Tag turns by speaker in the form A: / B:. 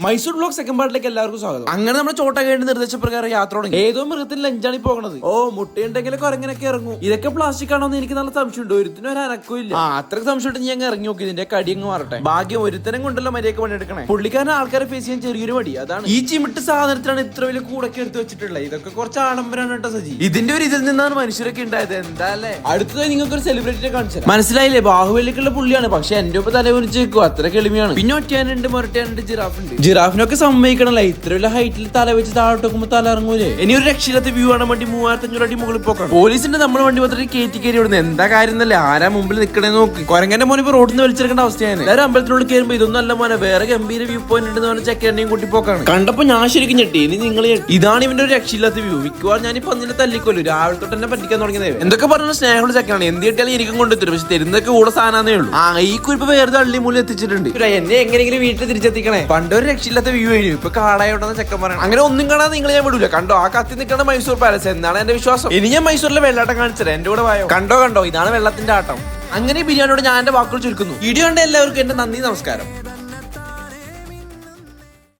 A: Mysore blog second പാർട്ടിലേക്ക് എല്ലാവർക്കും സ്വാഗതം. അങ്ങനെ നമ്മുടെ ചോട്ടകേണ്ടി നിർദ്ദേശപ്രകാരം യാത്ര തുടങ്ങി. ഏതോ മൃഗത്തിന്റെ ലഞ്ചാണ് ഈ പോകുന്നത്. ഓ, മുട്ടയുണ്ടെങ്കിലൊക്കെ കുരങ്ങനൊക്കെ ഇറങ്ങും. ഇതൊക്കെ പ്ലാസ്റ്റിക് ആണോന്ന് എനിക്ക് നല്ല സംശയമുണ്ട്. ഒരുത്തിനും ഒരു അനക്കും ഇല്ല. അത്രയ്ക്ക് സംശയമായിട്ട് ഞാൻ ഇറങ്ങി നോക്കി. ഇതിന്റെ കടി അങ്ങ് മാറട്ടെ. ഭാഗ്യം ഒരുത്തരം കൊണ്ടല്ലോ മര്യാദക്ക് പണിയെടുക്കണേ. പുള്ളിക്കാരൻ ആൾക്കാരെ ഫേസ് ചെയ്യാൻ ചെറിയൊരു മടി. അതാണ് ഈ ചിമിട്ട് സാധനത്തിലാണ് ഇത്ര വലിയ കൂടൊക്കെ എടുത്ത് വെച്ചിട്ടുള്ളത്. ഇതൊക്കെ കുറച്ച് ആഡംബരമാണ് കേട്ടോ സജി. ഇതിന്റെ ഒരു ഇതിൽ നിന്നാണ് മനുഷ്യരൊക്കെ ഉണ്ടായത്. എന്താ അല്ലേ? അടുത്തതായി നിങ്ങൾക്ക് ഒരു സെലിബ്രിറ്റിയെ കാണിച്ചു മനസ്സിലായില്ലേ? ബാഹുബലിക്കുള്ള പുള്ളിയാണ്. പക്ഷെ എന്റെ ഒപ്പം തല കുറിച്ച് വെക്കും. അത്ര എളിമയാണ്. പിന്നെ ഒറ്റയാനുണ്ട്, മൊരട്ടയാനുണ്ട്, ജിറാഫ് ഉണ്ട്. ജിറാഫിനൊക്കെ സമ്മതിക്കണല്ലേ? ഇത്ര വലിയ ഹൈറ്റിൽ തല വെച്ച് താഴോട്ട് നോക്കുമ്പോ തല ഇറങ്ങൂലേ? ഇനി ഒരു രക്ഷയില്ലാത്ത വ്യൂ ആണ് വണ്ടി 3500 അടി മുകളിൽ പോക്കണം. പോലീസിന്റെ നമ്മുടെ വണ്ടി മാത്രം കയറ്റി കയറി വിടുന്നത് എന്താ കാര്യം എന്നല്ലേ? ആരാ മുമ്പിൽ നിൽക്കണേ നോക്കി. കൊരങ്ങന്റെ മോനെ ഇപ്പൊ റോഡിൽ നിന്ന് വലിച്ചെടുക്കേണ്ട അവസ്ഥയാണ്. എല്ലാവരും അമ്പലത്തിനുള്ളിൽ കയറുമ്പോ ഇതൊന്നും അല്ല മോനെ, വേറെ ഗംഭീര വ്യൂ പോയിന്റ് ഉണ്ടെന്ന് പറഞ്ഞ ചെക്കനെയും കൂട്ടി പോക്കാണ്. കണ്ടപ്പോ ഞാൻ ശരിക്കും ഞെട്ടി. ഇനി നിങ്ങൾ ഇതാണ് ഇവന്റെ ഒരു രക്ഷയില്ലാത്ത വ്യൂ. മിക്കവാറും ഞാനിപ്പോ അതിനെ തല്ലിക്കൊല്ലു. രാവിലെ തൊട്ട് തന്നെ പറ്റിക്കാൻ തുടങ്ങിയത്. എന്തൊക്കെ പറഞ്ഞ സ്നേഹമുള്ള ചെക്കനാണ്. എന്ത് കിട്ടിയാലും എനിക്കും കൊണ്ടെത്തും. പക്ഷെ തരുന്നൊക്കെ കൂടെ സാധനമേ ഉള്ളൂ. ഈ കുരിപ്പ് വേറെ തള്ളി മൂലം എത്തിച്ചിട്ടുണ്ട്. എന്നെ എങ്ങനെയെങ്കിലും വീട്ടിൽ തിരിച്ചെത്തിക്കണേ. പണ്ടൊരു രക്ഷയില്ലാത്ത വ്യൂ ആയിരുന്നു. ഇപ്പൊ കാടായോണ്ടെന്ന് ചെക്കൻ പറയണം. അങ്ങനെ ഒന്നും കാണാൻ നിങ്ങൾ ഞാൻ വിടൂല. കണ്ടോ ആ കത്തി നിൽക്കുന്ന മൈസൂർ പാലസ് എന്നാണ് എന്റെ വിശ്വാസം. ഇനി ഞാൻ മൈസൂരിലെ വെള്ളാട്ടം കാണിച്ചത്. എന്റെ കൂടെ വായോ. കണ്ടോ ഇതാണ് വെള്ളത്തിന്റെ ആട്ടം. അങ്ങനെ ബിരിയാണിയോട് ഞാൻ എന്റെ വാക്കുകൾ ചുരുക്കുന്നു. വീഡിയോ കണ്ട എല്ലാവർക്കും എന്റെ നന്ദി, നമസ്കാരം.